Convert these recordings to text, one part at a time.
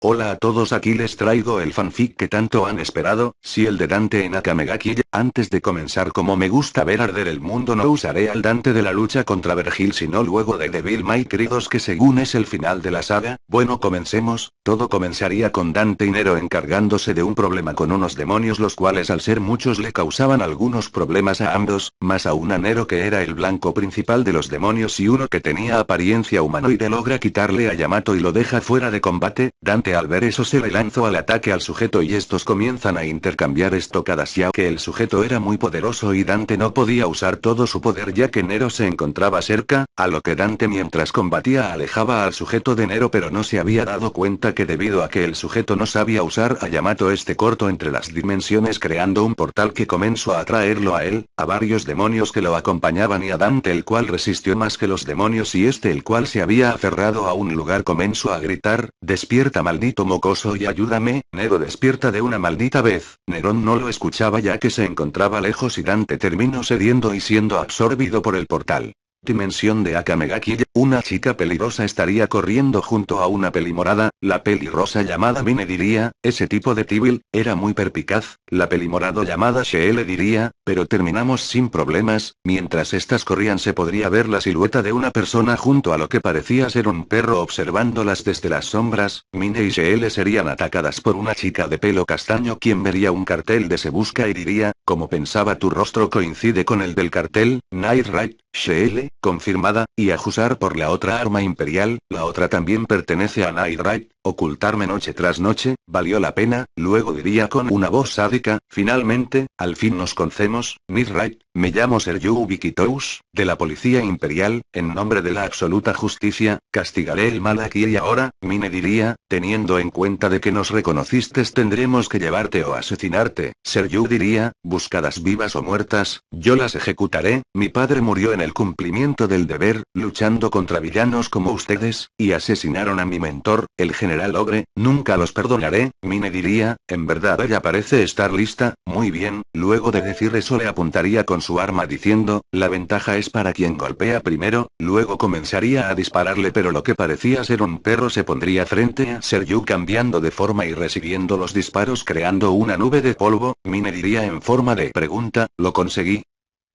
Hola a todos, aquí les traigo el fanfic que tanto han esperado, si el de Dante en Akame ga Kill. Antes de comenzar, como me gusta ver arder el mundo, no usaré al Dante de la lucha contra Vergil sino luego de Devil May Cry 2, que según es el final de la saga. Bueno, comencemos. Todo comenzaría con Dante y Nero encargándose de un problema con unos demonios, los cuales al ser muchos le causaban algunos problemas a ambos, más aún a Nero, que era el blanco principal de los demonios, y uno que tenía apariencia humanoide logra quitarle a Yamato y lo deja fuera de combate. Dante al ver eso se le lanzó al ataque al sujeto y estos comienzan a intercambiar estocadas, ya que el sujeto era muy poderoso y Dante no podía usar todo su poder ya que Nero se encontraba cerca, a lo que Dante mientras combatía alejaba al sujeto de Nero, pero no se había dado cuenta que debido a que el sujeto no sabía usar a Yamato, este cortó entre las dimensiones creando un portal que comenzó a atraerlo a él, a varios demonios que lo acompañaban y a Dante, el cual resistió más que los demonios, y este, el cual se había aferrado a un lugar, comenzó a gritar: "Despierta, maldito mocoso, y ayúdame, Nero, despierta de una maldita vez". Nerón no lo escuchaba ya que se encontraba lejos y Dante terminó cediendo y siendo absorbido por el portal. Dimensión de Akame ga Kill. Una chica peligrosa estaría corriendo junto a una pelimorada, la pelirrosa llamada Mine diría: ese tipo de Tibil, era muy perpicaz. La pelimorado llamada Shee diría: pero terminamos sin problemas. Mientras estas corrían se podría ver la silueta de una persona junto a lo que parecía ser un perro observándolas desde las sombras. Mine y Shee serían atacadas por una chica de pelo castaño, quien vería un cartel de "se busca" y diría: como pensaba, tu rostro coincide con el del cartel. Night Ride, Shee, confirmada, y a juzgar por la otra arma imperial, la otra también pertenece a Night Ride. Ocultarme noche tras noche, valió la pena. Luego diría con una voz sádica: finalmente, al fin nos conocemos, Night Ride. Me llamo Seryu Ubikitous, de la Policía Imperial. En nombre de la absoluta justicia, castigaré el mal aquí y ahora. Mine diría: teniendo en cuenta de que nos reconociste, tendremos que llevarte o asesinarte. Seryu diría: buscadas vivas o muertas, yo las ejecutaré. Mi padre murió en el cumplimiento del deber, luchando contra villanos como ustedes, y asesinaron a mi mentor, el general Ogre. Nunca los perdonaré. Mine diría: en verdad ella parece estar lista. Muy bien. Luego de decir eso le apuntaría con su arma diciendo: la ventaja es para quien golpea primero. Luego comenzaría a dispararle, pero lo que parecía ser un perro se pondría frente a Seryu cambiando de forma y recibiendo los disparos creando una nube de polvo. Mine diría en forma de pregunta: ¿lo conseguí?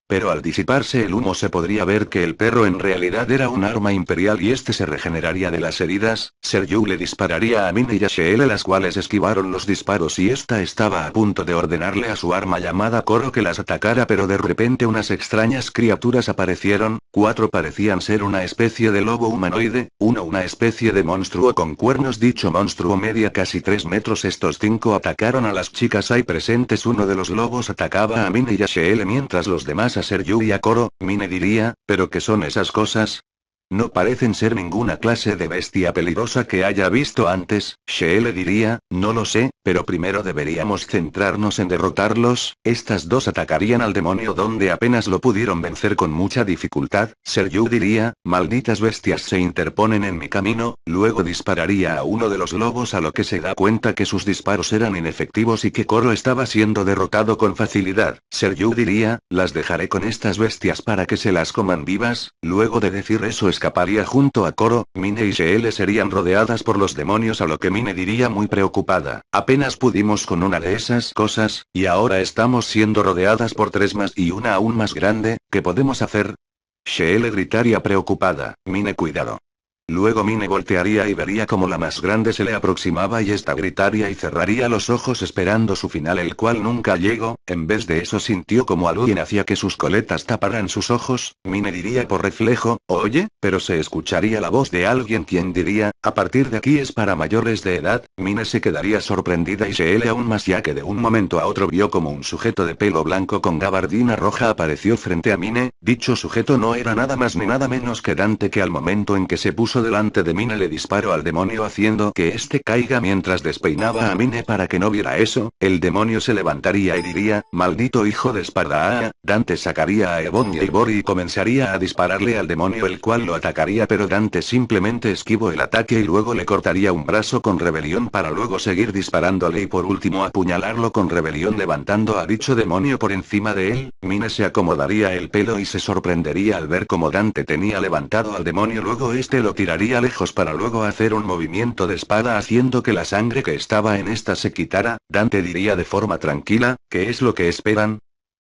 Pero al disiparse el humo se podría ver que el perro en realidad era un arma imperial y este se regeneraría de las heridas. Seryu le dispararía a Mine y a Shee, las cuales esquivaron los disparos, y esta estaba a punto de ordenarle a su arma llamada Coro que las atacara, pero de repente unas extrañas criaturas aparecieron. 4 parecían ser una especie de lobo humanoide, uno una especie de monstruo con cuernos. Dicho monstruo medía casi 3 metros. Estos 5 atacaron a las chicas ahí presentes. Uno de los lobos atacaba a Mine y a Shee mientras los demás a Seryu y a Coro. Mine diría: ¿pero qué son esas cosas? No parecen ser ninguna clase de bestia peligrosa que haya visto antes. Shee diría: no lo sé, pero primero deberíamos centrarnos en derrotarlos. Estas dos atacarían al demonio donde apenas lo pudieron vencer con mucha dificultad. Seryu diría: malditas bestias se interponen en mi camino. Luego dispararía a uno de los lobos, a lo que se da cuenta que sus disparos eran inefectivos y que Coro estaba siendo derrotado con facilidad. Seryu diría: las dejaré con estas bestias para que se las coman vivas. Luego de decir eso escaparía junto a Coro. Mine y Shee serían rodeadas por los demonios, a lo que Mine diría muy preocupada: apenas pudimos con una de esas cosas, y ahora estamos siendo rodeadas por 3 más y una aún más grande. ¿Qué podemos hacer? Shee gritaría preocupada: Mine, cuidado. Luego Mine voltearía y vería como la más grande se le aproximaba y esta gritaría y cerraría los ojos esperando su final, el cual nunca llegó. En vez de eso sintió como alguien hacía que sus coletas taparan sus ojos. Mine diría por reflejo: oye, pero se escucharía la voz de alguien quien diría: a partir de aquí es para mayores de edad. Mine se quedaría sorprendida y Shee aún más, ya que de un momento a otro vio como un sujeto de pelo blanco con gabardina roja apareció frente a Mine. Dicho sujeto no era nada más ni nada menos que Dante, que al momento en que se puso delante de Mine le disparó al demonio haciendo que este caiga mientras despeinaba a Mine para que no viera eso. El demonio se levantaría y diría: maldito hijo de Esparda. Dante sacaría a Ebon y Eibori y comenzaría a dispararle al demonio, el cual lo atacaría, pero Dante simplemente esquivó el ataque y luego le cortaría un brazo con rebelión para luego seguir disparándole y por último apuñalarlo con rebelión levantando a dicho demonio por encima de él. Mine se acomodaría el pelo y se sorprendería al ver cómo Dante tenía levantado al demonio, luego este lo tiraría lejos para luego hacer un movimiento de espada haciendo que la sangre que estaba en esta se quitara. Dante diría de forma tranquila, ¿qué es lo que esperan?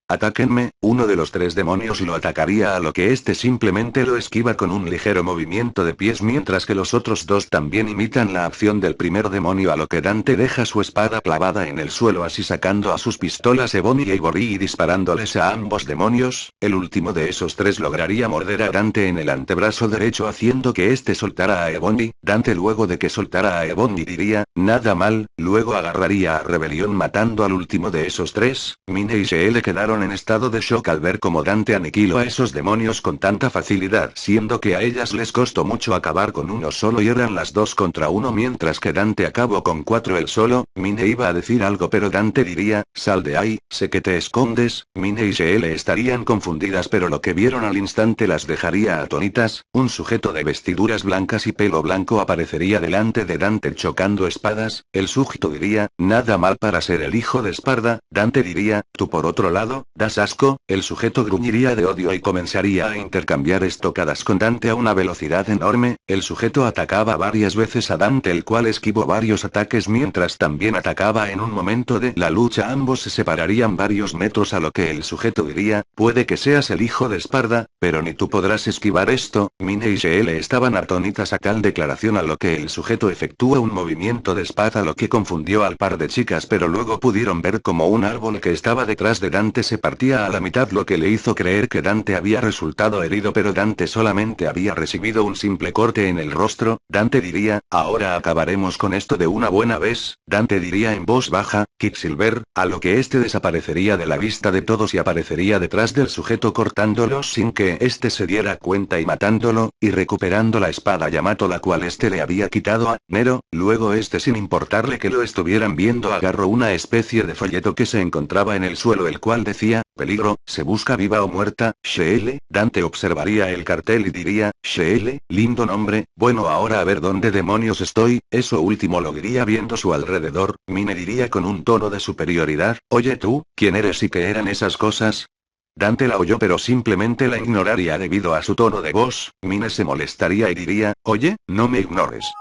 Atáquenme. Uno de los tres demonios lo atacaría, a lo que este simplemente lo esquiva con un ligero movimiento de pies, mientras que los otros dos también imitan la acción del primer demonio, a lo que Dante deja su espada clavada en el suelo, así sacando a sus pistolas Ebony y Ivory y disparándoles a ambos demonios. El último de esos tres lograría morder a Dante en el antebrazo derecho haciendo que este soltara a Ebony. Dante, luego de que soltara a Ebony, diría, nada mal, luego agarraría a Rebelión matando al último de esos tres. Mine y Sheel quedaron en estado de shock al ver cómo Dante aniquiló a esos demonios con tanta facilidad, siendo que a ellas les costó mucho acabar con uno solo y eran las 2 contra 1, mientras que Dante acabó con 4 él solo. Mine iba a decir algo, pero Dante diría, sal de ahí, sé que te escondes. Mine y Sheel estarían confundidas, pero lo que vieron al instante las dejaría atónitas. Un sujeto de vestiduras blancas y pelo blanco aparecería delante de Dante chocando espadas. El sujeto diría, nada mal para ser el hijo de Esparda. Dante diría, tú por otro lado, das asco. El sujeto gruñiría de odio y comenzaría a intercambiar estocadas con Dante a una velocidad enorme. El sujeto atacaba varias veces a Dante, el cual esquivó varios ataques mientras también atacaba. En un momento de la lucha ambos se separarían varios metros, a lo que el sujeto diría, puede que seas el hijo de Esparda, pero ni tú podrás esquivar esto. Mine y Sheel estaban atónitas a tal declaración, a lo que el sujeto efectúa un movimiento de espada, lo que confundió al par de chicas, pero luego pudieron ver como un árbol que estaba detrás de Dante se partía a la mitad, lo que le hizo creer que Dante había resultado herido, pero Dante solamente había recibido un simple corte en el rostro. Dante diría, ahora acabaremos con esto de una buena vez. Dante diría en voz baja, Quicksilver, a lo que este desaparecería de la vista de todos y aparecería detrás del sujeto cortándolo sin que este se diera cuenta y matándolo, y recuperando la espada Yamato, la cual este le había quitado a Nero. Luego este, sin importarle que lo estuvieran viendo, agarró una especie de folleto que se encontraba en el suelo, el cual decía, peligro, se busca viva o muerta. Sheel. Dante observaría el cartel y diría, Sheel, lindo nombre. Bueno, ahora a ver dónde demonios estoy. Eso último lo diría viendo su alrededor. Mine diría con un tono de superioridad, oye tú, ¿quién eres y qué eran esas cosas? Dante la oyó pero simplemente la ignoraría debido a su tono de voz. Mine se molestaría y diría, oye, no me ignores.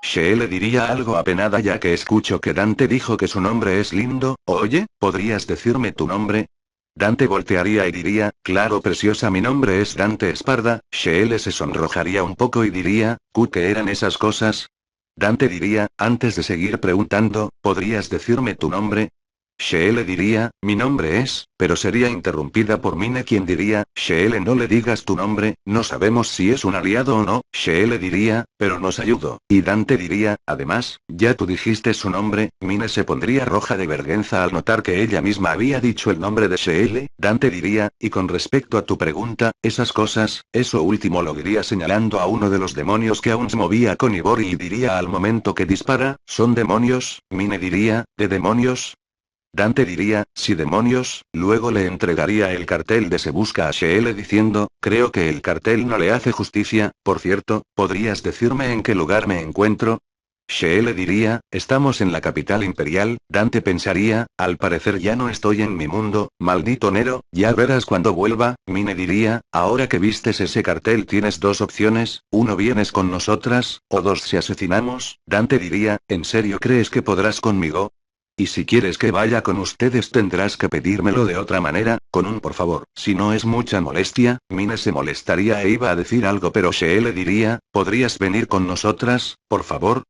Sheel diría algo apenada ya que escucho que Dante dijo que su nombre es lindo. Oye, ¿podrías decirme tu nombre? Dante voltearía y diría, claro preciosa, mi nombre es Dante Esparda. Sheel se sonrojaría un poco y diría, ¿qué eran esas cosas? Dante diría, antes de seguir preguntando, ¿podrías decirme tu nombre? Sheel diría, mi nombre es, pero sería interrumpida por Mine, quien diría, Sheel, no le digas tu nombre, no sabemos si es un aliado o no. Sheel diría, pero nos ayudó. Y Dante diría, además, ya tú dijiste su nombre. Mine se pondría roja de vergüenza al notar que ella misma había dicho el nombre de Sheel. Dante diría, y con respecto a tu pregunta, esas cosas, eso último lo diría señalando a uno de los demonios que aún se movía con Ivory y diría al momento que dispara, ¿son demonios? Mine diría, ¿de demonios? Dante diría, sí demonios, luego le entregaría el cartel de Se busca a Sheel diciendo, creo que el cartel no le hace justicia. Por cierto, ¿podrías decirme en qué lugar me encuentro? Sheel diría, estamos en la capital imperial. Dante pensaría, al parecer ya no estoy en mi mundo, maldito Nero, ya verás cuando vuelva. Mine diría, ahora que vistes ese cartel tienes dos opciones, uno vienes con nosotras, o dos si asesinamos. Dante diría, ¿en serio crees que podrás conmigo? Y si quieres que vaya con ustedes tendrás que pedírmelo de otra manera, con un por favor. Si no es mucha molestia. Mine se molestaría e iba a decir algo, pero Sheel diría, ¿podrías venir con nosotras, por favor?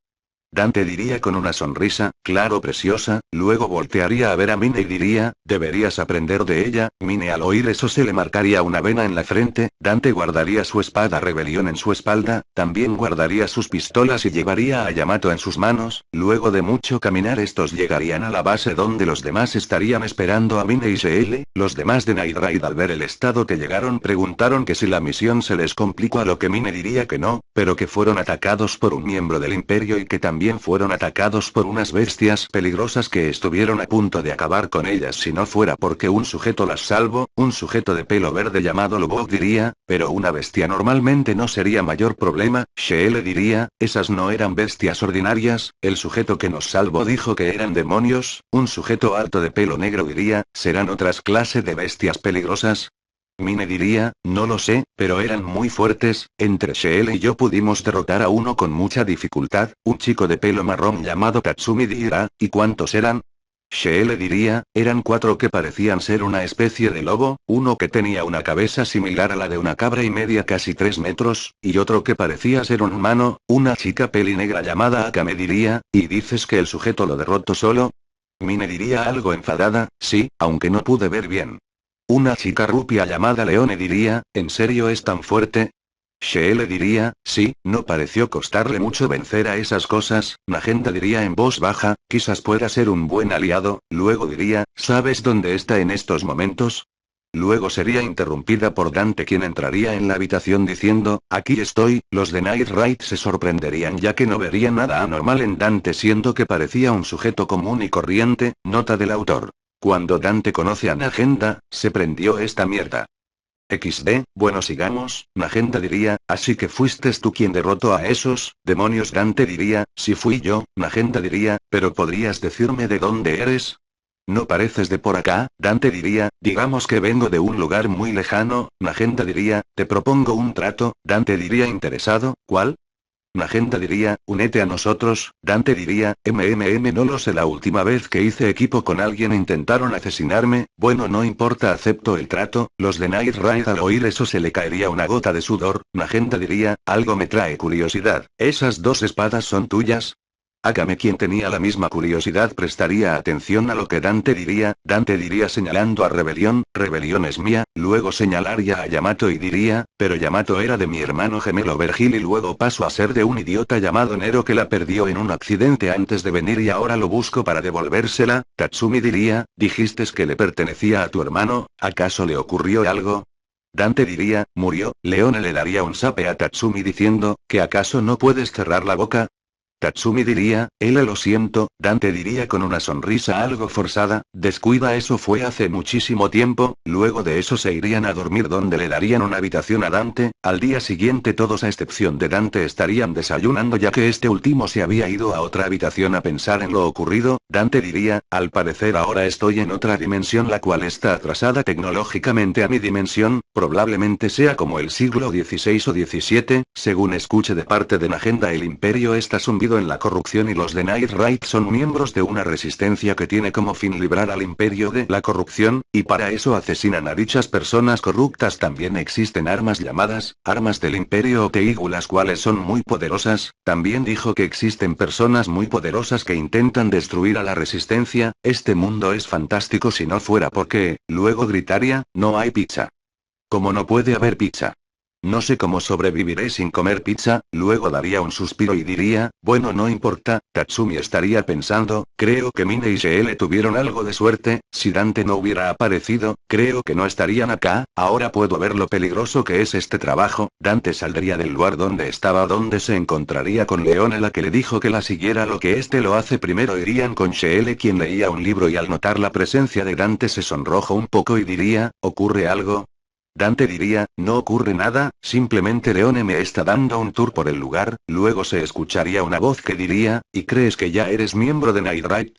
Dante diría con una sonrisa, claro preciosa, luego voltearía a ver a Mine y diría, deberías aprender de ella. Mine al oír eso se le marcaría una vena en la frente. Dante guardaría su espada Rebelión en su espalda, también guardaría sus pistolas y llevaría a Yamato en sus manos. Luego de mucho caminar estos llegarían a la base donde los demás estarían esperando a Mine y Sheel. Los demás de Night Raid al ver el estado que llegaron preguntaron que si la misión se les complicó, a lo que Mine diría que no, pero que fueron atacados por un miembro del Imperio y que también fueron atacados por unas bestias peligrosas que estuvieron a punto de acabar con ellas si no fuera porque un sujeto las salvó. Un sujeto de pelo verde llamado Lobot diría, pero una bestia normalmente no sería mayor problema. Sheel diría, esas no eran bestias ordinarias, el sujeto que nos salvó dijo que eran demonios. Un sujeto alto de pelo negro diría, ¿serán otras clase de bestias peligrosas? Mine diría, no lo sé, pero eran muy fuertes. Entre Sheel y yo pudimos derrotar a uno con mucha dificultad, un chico de pelo marrón llamado Tatsumi dirá, ¿y cuántos eran? Sheel diría, eran 4 que parecían ser una especie de lobo, uno que tenía una cabeza similar a la de una cabra y media casi 3 metros, y otro que parecía ser un humano, una chica pelinegra llamada Akame diría, ¿y dices que el sujeto lo derrotó solo? Mine diría algo enfadada, sí, aunque no pude ver bien. Una chica rubia llamada Leone diría, ¿en serio es tan fuerte? Sheel diría, sí, no pareció costarle mucho vencer a esas cosas. Magenta diría en voz baja, quizás pueda ser un buen aliado. Luego diría, ¿sabes dónde está en estos momentos? Luego sería interrumpida por Dante, quien entraría en la habitación diciendo, aquí estoy. Los de Night Ride se sorprenderían ya que no verían nada anormal en Dante, siendo que parecía un sujeto común y corriente. Nota del autor. Cuando Dante conoce a Magenta, se prendió esta mierda. XD, bueno sigamos, Magenta diría, así que fuiste tú quien derrotó a esos demonios. Dante diría, si fui yo. Magenta diría, pero ¿podrías decirme de dónde eres? No pareces de por acá. Dante diría, digamos que vengo de un lugar muy lejano. Magenta diría, te propongo un trato. Dante diría interesado, ¿cuál? Magenta diría, únete a nosotros. Dante diría, no lo sé, la última vez que hice equipo con alguien intentaron asesinarme. Bueno, no importa, acepto el trato. Los de Night Ride al oír eso se le caería una gota de sudor. Magenta diría, algo me trae curiosidad, ¿esas 2 espadas son tuyas? Akame, quien tenía la misma curiosidad, prestaría atención a lo que Dante diría señalando a Rebelión, Rebelión es mía. Luego señalaría a Yamato y diría, pero Yamato era de mi hermano gemelo Vergil y luego pasó a ser de un idiota llamado Nero que la perdió en un accidente antes de venir y ahora lo busco para devolvérsela. Tatsumi diría, dijiste que le pertenecía a tu hermano, ¿acaso le ocurrió algo? Dante diría, murió. Leone le daría un zape a Tatsumi diciendo, ¿que acaso no puedes cerrar la boca? Tatsumi diría, lo siento. Dante diría con una sonrisa algo forzada, descuida, eso fue hace muchísimo tiempo. Luego de eso se irían a dormir, donde le darían una habitación a Dante. Al día siguiente todos a excepción de Dante estarían desayunando ya que este último se había ido a otra habitación a pensar en lo ocurrido. Dante diría, al parecer ahora estoy en otra dimensión la cual está atrasada tecnológicamente a mi dimensión, probablemente sea como el siglo XVI o XVII, según escuche de parte de Magenta el imperio está sumido en la corrupción y los de Night Ride son miembros de una resistencia que tiene como fin librar al imperio de la corrupción, y para eso asesinan a dichas personas corruptas. También existen armas llamadas armas del imperio o Teigu, las cuales son muy poderosas. También dijo que existen personas muy poderosas que intentan destruir a la resistencia. Este mundo es fantástico si no fuera porque, luego gritaría, no hay pizza. ¿Cómo no puede haber pizza? No sé cómo sobreviviré sin comer pizza. Luego daría un suspiro y diría, bueno, no importa. Tatsumi estaría pensando, creo que Mine y Sheel tuvieron algo de suerte. Si Dante no hubiera aparecido, creo que no estarían acá. Ahora puedo ver lo peligroso que es este trabajo. Dante saldría del lugar donde estaba, donde se encontraría con Leone, la que le dijo que la siguiera lo que este lo hace primero. Irían con Sheel, quien leía un libro, y al notar la presencia de Dante se sonrojó un poco y diría, ¿ocurre algo? Dante diría, no ocurre nada, simplemente Leone me está dando un tour por el lugar. Luego se escucharía una voz que diría, ¿y crees que ya eres miembro de Night Ride?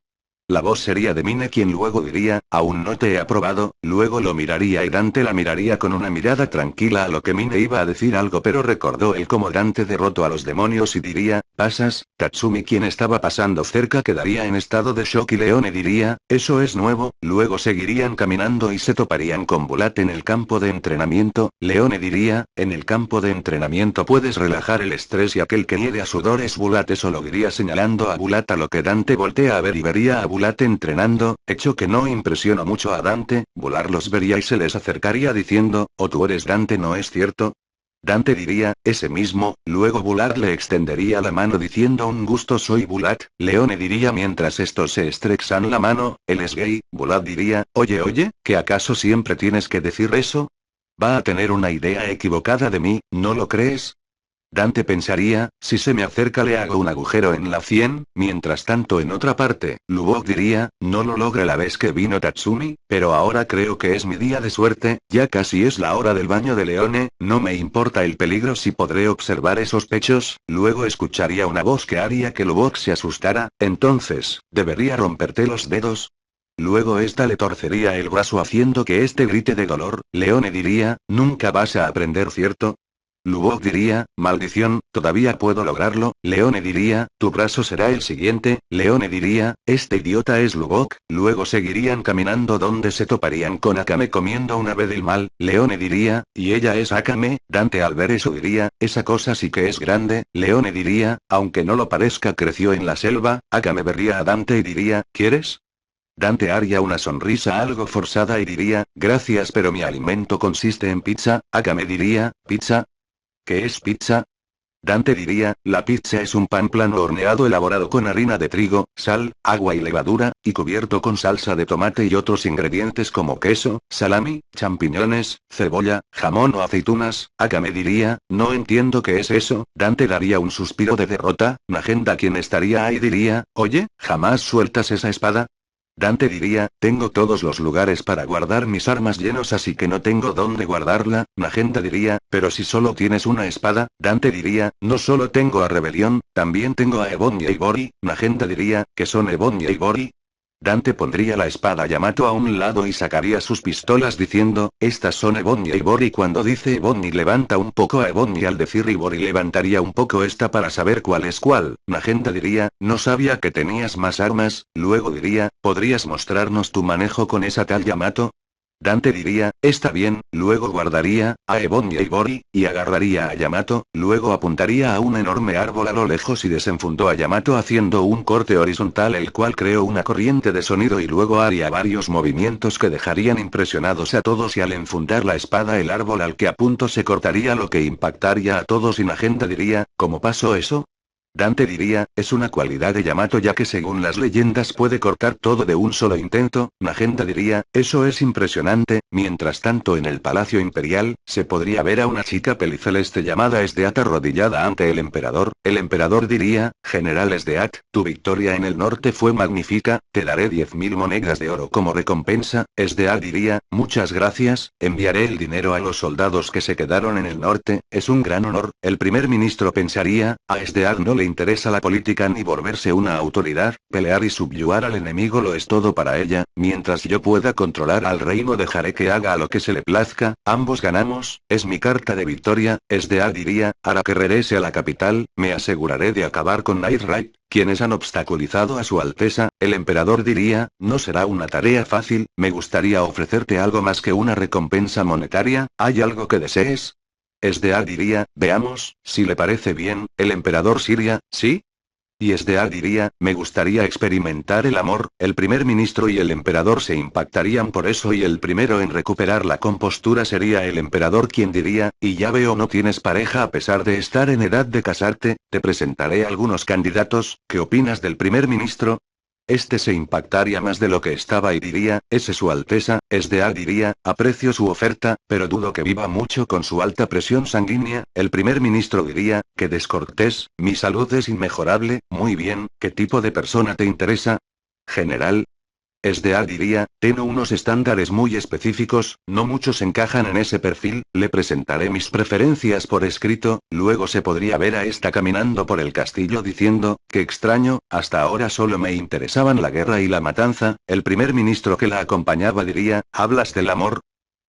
La voz sería de Mine, quien luego diría, aún no te he aprobado. Luego lo miraría y Dante la miraría con una mirada tranquila, a lo que Mine iba a decir algo, pero recordó él cómo Dante derrotó a los demonios y diría, pasas. Tatsumi, quien estaba pasando cerca, quedaría en estado de shock y Leone diría, eso es nuevo. Luego seguirían caminando y se toparían con Bulat en el campo de entrenamiento. Leone diría, en el campo de entrenamiento puedes relajar el estrés y aquel que hiede a sudor es Bulat, eso lo diría señalando a Bulat, a lo que Dante voltea a ver y vería a Bulat entrenando, hecho que no impresionó mucho a Dante. Bulat los vería y se les acercaría diciendo, ¿o tú eres Dante, no es cierto? Dante diría, ese mismo. Luego Bulat le extendería la mano diciendo, un gusto, soy Bulat. Leone diría mientras estos se estrechan la mano, él es gay. Bulat diría, oye, ¿que acaso siempre tienes que decir eso? Va a tener una idea equivocada de mí, ¿no lo crees? Dante pensaría, si se me acerca le hago un agujero en la 100. Mientras tanto, en otra parte, Lubok diría, no lo logra la vez que vino Tatsumi, pero ahora creo que es mi día de suerte. Ya casi es la hora del baño de Leone, no me importa el peligro si podré observar esos pechos. Luego escucharía una voz que haría que Lubok se asustara, entonces, ¿debería romperte los dedos? Luego esta le torcería el brazo haciendo que este grite de dolor. Leone diría, nunca vas a aprender, ¿cierto? Lubok diría, maldición, todavía puedo lograrlo. Leone diría, tu brazo será el siguiente. Leone diría, este idiota es Lubok. Luego seguirían caminando donde se toparían con Akame comiendo un ave del mal. Leone diría, y ella es Akame. Dante al ver eso diría, esa cosa sí que es grande. Leone diría, aunque no lo parezca, creció en la selva. Akame vería a Dante y diría, ¿quieres? Dante haría una sonrisa algo forzada y diría, gracias, pero mi alimento consiste en pizza. Akame diría, ¿pizza? ¿Qué es pizza? Dante diría, la pizza es un pan plano horneado elaborado con harina de trigo, sal, agua y levadura, y cubierto con salsa de tomate y otros ingredientes como queso, salami, champiñones, cebolla, jamón o aceitunas. Akame diría, no entiendo qué es eso. Dante daría un suspiro de derrota. Magenta, quien estaría ahí, diría, oye, ¿jamás sueltas esa espada? Dante diría, tengo todos los lugares para guardar mis armas llenos, así que no tengo dónde guardarla. Magenta diría, pero si solo tienes una espada. Dante diría, no solo tengo a Rebelión, también tengo a Ebon y Eibori. Magenta diría, ¿qué son Ebon y Eibori? Dante pondría la espada Yamato a un lado y sacaría sus pistolas diciendo, estas son Ebon y Eibori. Cuando dice Ebon y levanta un poco a Ebon y al decir Eibori levantaría un poco esta para saber cuál es cuál. Magenta diría, no sabía que tenías más armas. Luego diría, ¿podrías mostrarnos tu manejo con esa tal Yamato? Dante diría, está bien. Luego guardaría a Ebon y Eibori, y agarraría a Yamato. Luego apuntaría a un enorme árbol a lo lejos y desenfundó a Yamato haciendo un corte horizontal, el cual creó una corriente de sonido, y luego haría varios movimientos que dejarían impresionados a todos, y al enfundar la espada el árbol al que apunto se cortaría, lo que impactaría a todos, y Magenta diría, ¿cómo pasó eso? Dante diría, es una cualidad de Yamato ya que según las leyendas puede cortar todo de un solo intento. Magenta diría, eso es impresionante. Mientras tanto en el Palacio Imperial, se podría ver a una chica peliceleste llamada Esdeat arrodillada ante el emperador. El emperador diría, General Esdeat, tu victoria en el norte fue magnífica, te daré 10.000 monedas de oro como recompensa. Esdeat diría, muchas gracias, enviaré el dinero a los soldados que se quedaron en el norte, es un gran honor. El primer ministro pensaría, a Esdeat no le interesa la política ni volverse una autoridad, pelear y subyugar al enemigo lo es todo para ella. Mientras yo pueda controlar al reino dejaré que haga lo que se le plazca, ambos ganamos, es mi carta de victoria. Esdeat diría, ahora que regrese a la capital, me aseguraré de acabar con Nightbright, quienes han obstaculizado a su Alteza. El emperador diría, no será una tarea fácil, me gustaría ofrecerte algo más que una recompensa monetaria. ¿Hay algo que desees? Esdeat diría, veamos, si le parece bien. El emperador Siria, ¿sí? Y Esdeat diría, me gustaría experimentar el amor. El primer ministro y el emperador se impactarían por eso, y el primero en recuperar la compostura sería el emperador, quien diría, y ya veo no tienes pareja a pesar de estar en edad de casarte, te presentaré algunos candidatos. ¿Qué opinas del primer ministro? Este se impactaría más de lo que estaba y diría, ese su Alteza. Esdeat diría, aprecio su oferta, pero dudo que viva mucho con su alta presión sanguínea. El primer ministro diría, que descortés, mi salud es inmejorable. Muy bien, ¿qué tipo de persona te interesa? General. Esdeat diría, tengo unos estándares muy específicos, no muchos encajan en ese perfil, le presentaré mis preferencias por escrito. Luego se podría ver a esta caminando por el castillo diciendo, qué extraño, hasta ahora solo me interesaban la guerra y la matanza. El primer ministro que la acompañaba diría, ¿hablas del amor?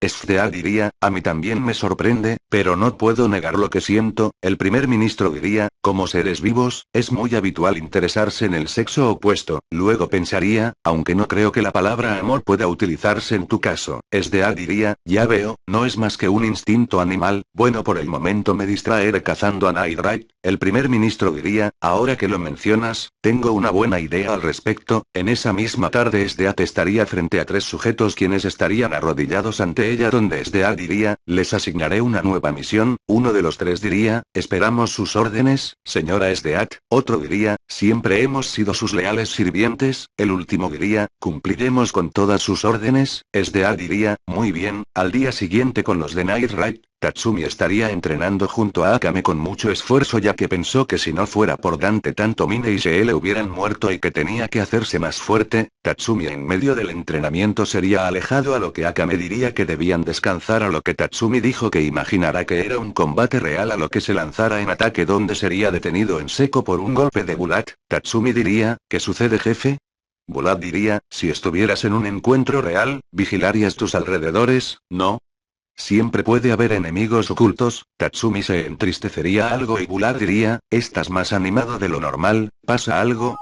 Esdeat diría, a mí también me sorprende, pero no puedo negar lo que siento. El primer ministro diría, como seres vivos, es muy habitual interesarse en el sexo opuesto. Luego pensaría, aunque no creo que la palabra amor pueda utilizarse en tu caso. Esdeat diría, ya veo, no es más que un instinto animal. Bueno, por el momento me distraeré cazando a Nightbright. El primer ministro diría, ahora que lo mencionas, tengo una buena idea al respecto. En esa misma tarde Esdeat estaría frente a 3 sujetos quienes estarían arrodillados ante ella, donde Esdeat diría, les asignaré una nueva misión. Uno de los 3 diría, esperamos sus órdenes, señora Esdeat. Otro diría, siempre hemos sido sus leales sirvientes. El último diría, cumpliremos con todas sus órdenes. Esdeat diría, muy bien. Al día siguiente con los de Nightbright, Tatsumi estaría entrenando junto a Akame con mucho esfuerzo, ya que pensó que si no fuera por Dante tanto Mine y Shee hubieran muerto y que tenía que hacerse más fuerte. Tatsumi en medio del entrenamiento sería alejado, a lo que Akame diría que debían descansar, a lo que Tatsumi dijo que imaginara que era un combate real, a lo que se lanzara en ataque donde sería detenido en seco por un golpe de Bulat. Tatsumi diría, ¿qué sucede, jefe? Bulat diría, si estuvieras en un encuentro real, ¿vigilarías tus alrededores, no? Siempre puede haber enemigos ocultos. Tatsumi se entristecería algo y Bulat diría, estás más animado de lo normal, ¿pasa algo?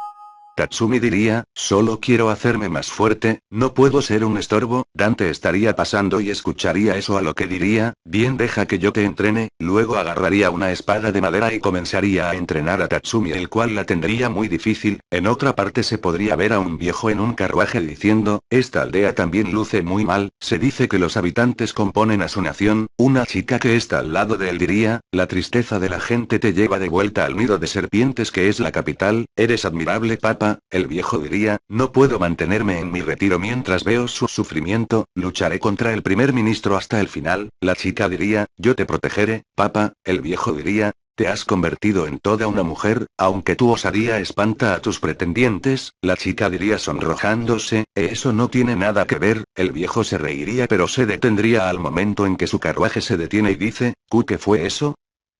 Tatsumi diría, solo quiero hacerme más fuerte, no puedo ser un estorbo. Dante estaría pasando y escucharía eso, a lo que diría, bien, deja que yo te entrene. Luego agarraría una espada de madera y comenzaría a entrenar a Tatsumi, el cual la tendría muy difícil. En otra parte se podría ver a un viejo en un carruaje diciendo, esta aldea también luce muy mal, se dice que los habitantes componen a su nación. Una chica que está al lado de él diría, la tristeza de la gente te lleva de vuelta al nido de serpientes que es la capital, eres admirable, papá. El viejo diría, no puedo mantenerme en mi retiro mientras veo su sufrimiento, lucharé contra el primer ministro hasta el final. La chica diría, yo te protegeré, papá. El viejo diría, te has convertido en toda una mujer, aunque tu osadía espanta a tus pretendientes. La chica diría sonrojándose, eso no tiene nada que ver. El viejo se reiría pero se detendría al momento en que su carruaje se detiene y dice, ¿qué fue eso?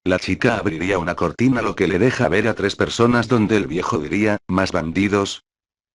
La chica abriría una cortina, lo que le deja ver a 3 personas, donde el viejo diría, ¿más bandidos?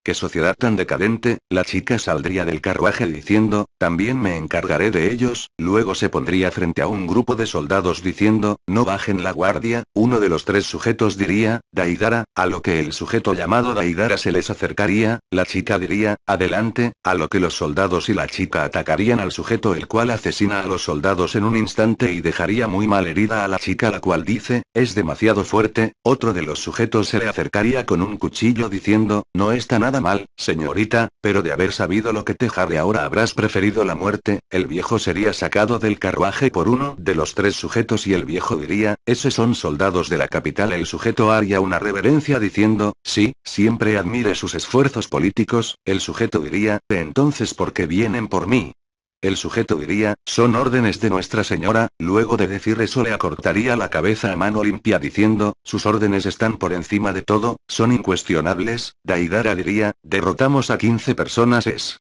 ¿Qué sociedad tan decadente? La chica saldría del carruaje diciendo, también me encargaré de ellos. Luego se pondría frente a un grupo de soldados diciendo, no bajen la guardia. Uno de los 3 sujetos diría, Daidara, a lo que el sujeto llamado Daidara se les acercaría. La chica diría, adelante, a lo que los soldados y la chica atacarían al sujeto, el cual asesina a los soldados en un instante y dejaría muy mal herida a la chica, la cual dice, es demasiado fuerte. Otro de los sujetos se le acercaría con un cuchillo diciendo, no está nada mal, señorita, pero de haber sabido lo que te jade ahora habrás preferido la muerte. El viejo sería sacado del carruaje por uno de los 3 sujetos y el viejo diría, esos son soldados de la capital. El sujeto haría una reverencia diciendo, sí, siempre admire sus esfuerzos políticos. El sujeto diría, entonces ¿por qué vienen por mí? El sujeto diría, son órdenes de Nuestra Señora. Luego de decir eso le acortaría la cabeza a mano limpia diciendo, sus órdenes están por encima de todo, son incuestionables. Daidara diría, derrotamos a 15 personas es.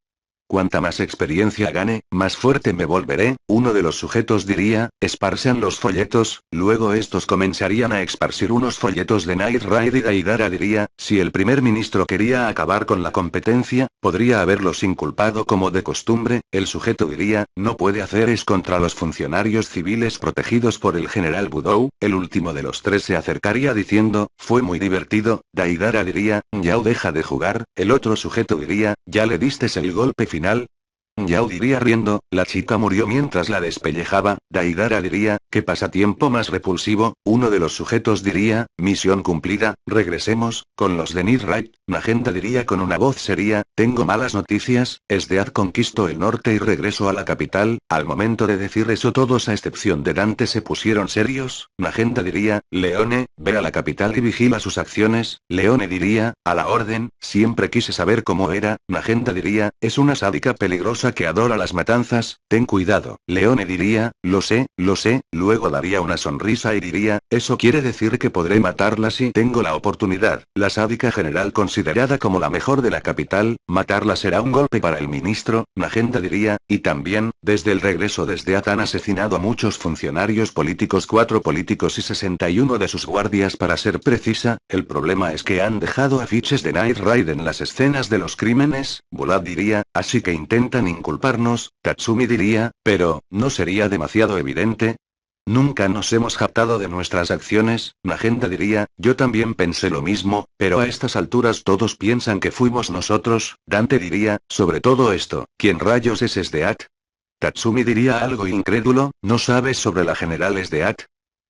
Cuanta más experiencia gane, más fuerte me volveré. Uno de los sujetos diría, esparzan los folletos. Luego estos comenzarían a esparcir unos folletos de Night Ride y Daidara diría, si el primer ministro quería acabar con la competencia, podría haberlos inculpado como de costumbre. El sujeto diría, no puede hacer es contra los funcionarios civiles protegidos por el general Budou. El último de los 3 se acercaría diciendo, fue muy divertido. Daidara diría, Yao deja de jugar. El otro sujeto diría, ya le distes el golpe final. Yao diría riendo, la chica murió mientras la despellejaba. Daidara diría, qué pasatiempo más repulsivo. Uno de los sujetos diría, misión cumplida, regresemos, con los de Nidright. Magenta diría con una voz seria, tengo malas noticias, Esdeath conquistó el norte y regresó a la capital. Al momento de decir eso todos a excepción de Dante se pusieron serios. Magenta diría, Leone, ve a la capital y vigila sus acciones. Leone diría, a la orden, siempre quise saber cómo era. Magenta diría, es una sádica peligrosa que adora las matanzas, ten cuidado. Leone diría, lo sé, luego daría una sonrisa y diría, eso quiere decir que podré matarla si tengo la oportunidad. La sádica general considerada como la mejor de la capital, matarla será un golpe para el ministro. Magenta diría, y también, desde el regreso desde han asesinado a muchos funcionarios políticos, 4 políticos y 61 de sus guardias para ser precisa. El problema es que han dejado afiches de Night Ride en las escenas de los crímenes. Bulat diría, así que intentan inculparnos. Tatsumi diría, pero, ¿no sería demasiado evidente? Nunca nos hemos jactado de nuestras acciones. Magenta diría, yo también pensé lo mismo, pero a estas alturas todos piensan que fuimos nosotros. Dante diría, sobre todo esto, ¿quién rayos es Esdeath? Tatsumi diría algo incrédulo, ¿no sabes sobre la general Esdeath?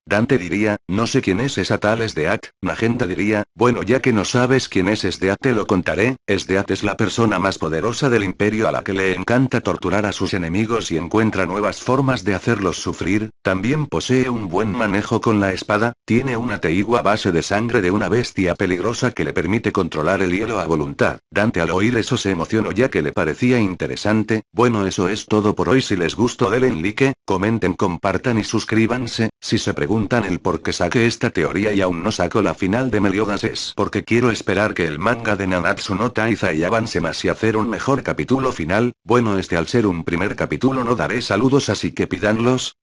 Dante diría, no sé quién es esa tal Esdeath. Magenta diría, bueno, ya que no sabes quién es Esdeath te lo contaré. Esdeath es la persona más poderosa del imperio a la que le encanta torturar a sus enemigos y encuentra nuevas formas de hacerlos sufrir. También posee un buen manejo con la espada, tiene una teigua a base de sangre de una bestia peligrosa que le permite controlar el hielo a voluntad. Dante al oír eso se emocionó ya que le parecía interesante. Bueno, eso es todo por hoy. Si les gustó denle like, comenten, compartan y suscríbanse. Si se preguntan el por qué saqué esta teoría y aún no saco la final de Meliodas es porque quiero esperar que el manga de Nanatsu no Taizai avance más y hacer un mejor capítulo final. Bueno, al ser un primer capítulo no daré saludos así que pídanlos.